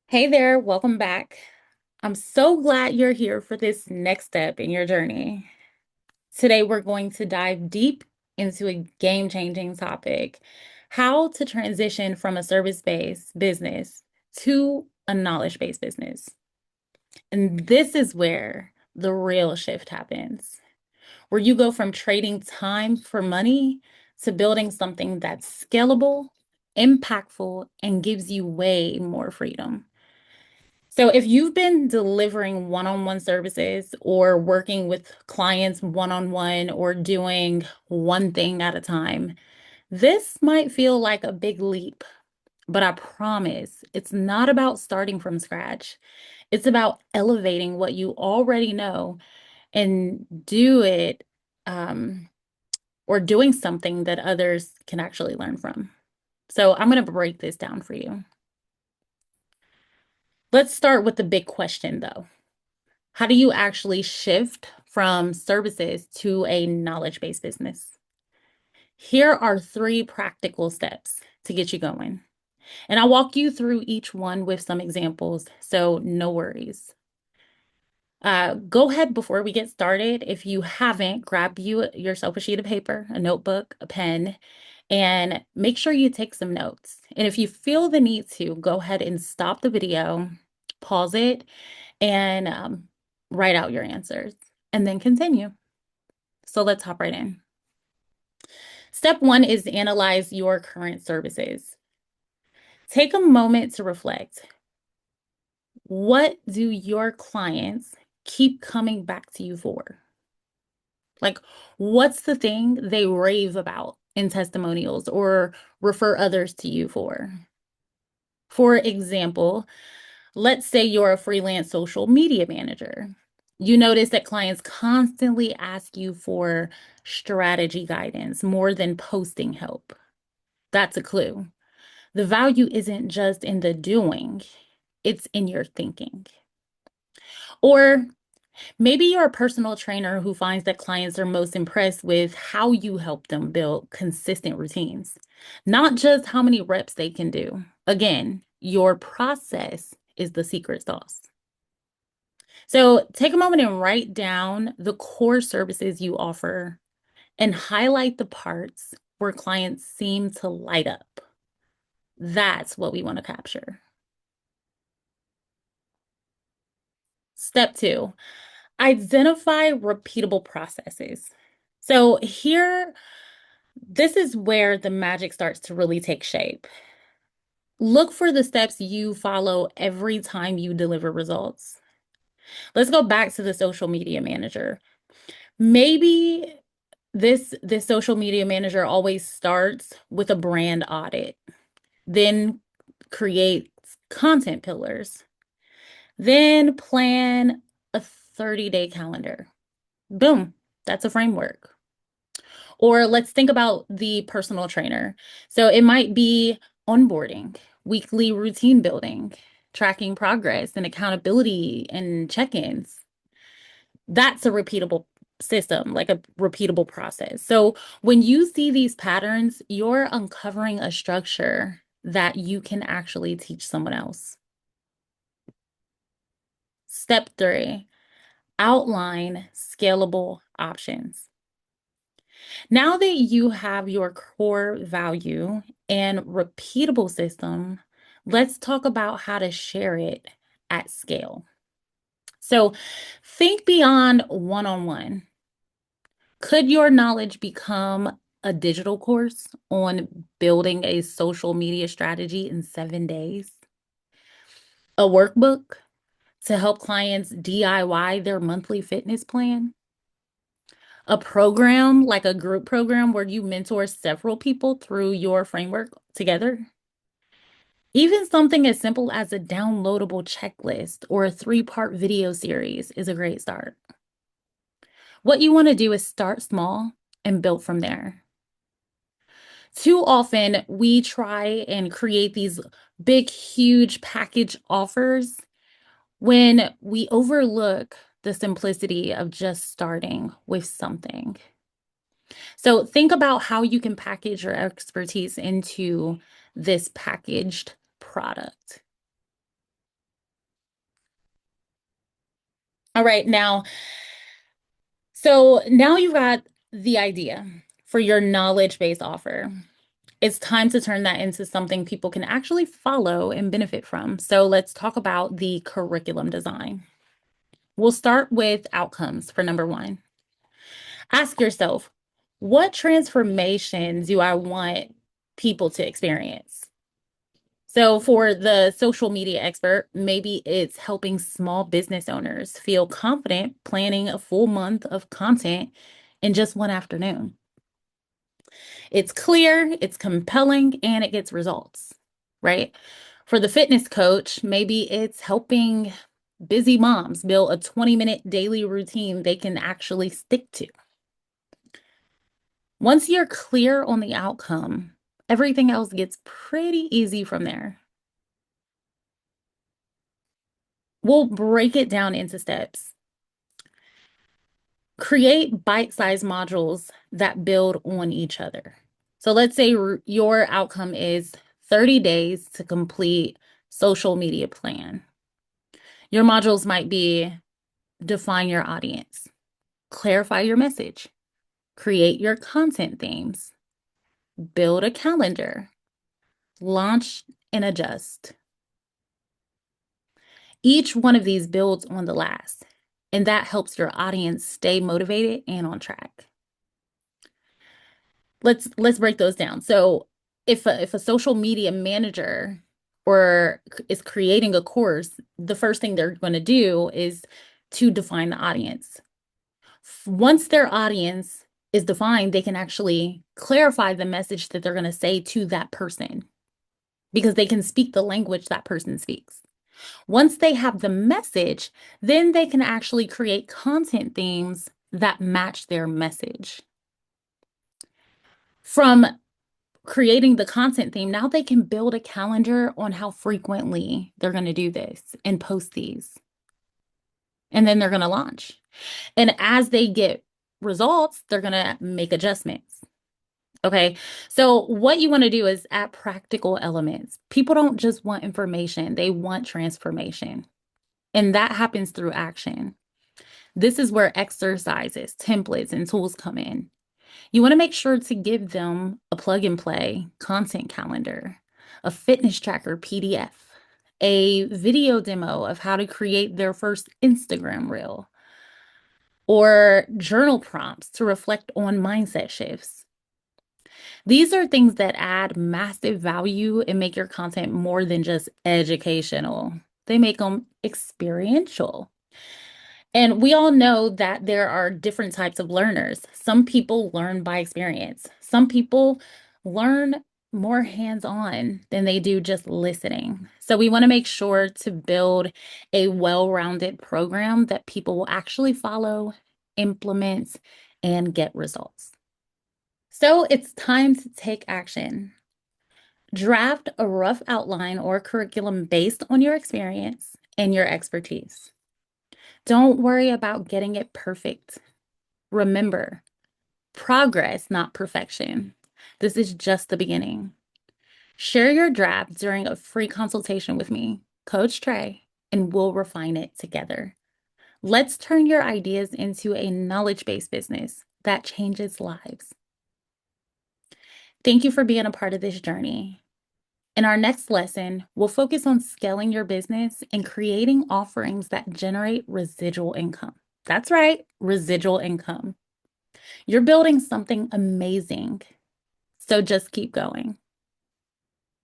Hey there, welcome back. I'm so glad you're here for this next step in your journey. Today, we're going to dive deep into a game-changing topic, how to transition from a service-based business to a knowledge-based business. And this is where the real shift happens, where you go from trading time for money to building something that's scalable, impactful, and gives you way more freedom. So if you've been delivering one-on-one services or working with clients one-on-one or doing one thing at a time, this might feel like a big leap, but I promise it's not about starting from scratch. It's about elevating what you already know and do it or doing something that others can actually learn from. So I'm going to break this down for you. Let's start with the big question though. How do you actually shift from services to a knowledge-based business? Here are three practical steps to get you going. And I'll walk you through each one with some examples, so no worries. Go ahead before we get started. If you haven't, grab yourself a sheet of paper, a notebook, a pen, and make sure you take some notes. And if you feel the need to, go ahead and stop the video, pause it, and write out your answers, and then continue. So let's hop right in. Step one is analyze your current services. Take a moment to reflect. What do your clients keep coming back to you for? Like, what's the thing they rave about in testimonials or refer others to you for? For example, let's say you're a freelance social media manager. You notice that clients constantly ask you for strategy guidance more than posting help. That's a clue. The value isn't just in the doing, it's in your thinking. Or maybe you're a personal trainer who finds that clients are most impressed with how you help them build consistent routines, not just how many reps they can do. Again, your process is the secret sauce. So take a moment and write down the core services you offer and highlight the parts where clients seem to light up. That's what we want to capture. Step two, identify repeatable processes. So here, this is where the magic starts to really take shape. Look for the steps you follow every time you deliver results. Let's go back to the social media manager. Maybe this social media manager always starts with a brand audit, then creates content pillars, then plan a 30-day calendar. Boom, that's a framework. Or let's think about the personal trainer. So it might be onboarding, weekly routine building, tracking progress and accountability and check-ins. That's a repeatable system, like a repeatable process. So when you see these patterns, you're uncovering a structure that you can actually teach someone else. Step three, outline scalable options. Now that you have your core value and repeatable system, let's talk about how to share it at scale. So think beyond one-on-one. Could your knowledge become a digital course on building a social media strategy in 7 days? A workbook to help clients DIY their monthly fitness plan? A program like a group program where you mentor several people through your framework together? Even something as simple as a downloadable checklist or a three-part video series is a great start. What you want to do is start small and build from there. Too often, we try and create these big, huge package offers when we overlook the simplicity of just starting with something. So think about how you can package your expertise into this packaged product. All right, so now you've got the idea for your knowledge-based offer. It's time to turn that into something people can actually follow and benefit from. So let's talk about the curriculum design. We'll start with outcomes for number one. Ask yourself, what transformations do I want people to experience? So, for the social media expert, maybe it's helping small business owners feel confident planning a full month of content in just one afternoon. It's clear, it's compelling, and it gets results, right? For the fitness coach, maybe it's helping busy moms build a 20-minute daily routine they can actually stick to. Once you're clear on the outcome, everything else gets pretty easy from there. We'll break it down into steps. Create bite-sized modules that build on each other. So let's say your outcome is 30 days to complete social media plan. Your modules might be define your audience, clarify your message, create your content themes, build a calendar, launch and adjust. Each one of these builds on the last, and that helps your audience stay motivated and on track. Let's break those down. So if a social media manager or is creating a course, the first thing they're going to do is to define the audience. Once their audience is defined, they can actually clarify the message that they're going to say to that person because they can speak the language that person speaks. Once they have the message, then they can actually create content themes that match their message. From creating the content theme, now they can build a calendar on how frequently they're going to do this and post these. And then they're going to launch. And as they get results, they're going to make adjustments. Okay. So what you want to do is add practical elements. People don't just want information, they want transformation. And that happens through action. This is where exercises, templates, and tools come in. You want to make sure to give them a plug and play content calendar, a fitness tracker PDF, a video demo of how to create their first Instagram reel, or journal prompts to reflect on mindset shifts. These are things that add massive value and make your content more than just educational. They make them experiential. And we all know that there are different types of learners. Some people learn by experience. Some people learn more hands-on than they do just listening. So we want to make sure to build a well-rounded program that people will actually follow, implement, and get results. So it's time to take action. Draft a rough outline or curriculum based on your experience and your expertise. Don't worry about getting it perfect. Remember, progress, not perfection. This is just the beginning. Share your draft during a free consultation with me, Coach Trey, and we'll refine it together. Let's turn your ideas into a knowledge-based business that changes lives. Thank you for being a part of this journey. In our next lesson, we'll focus on scaling your business and creating offerings that generate residual income. That's right, residual income. You're building something amazing. So just keep going.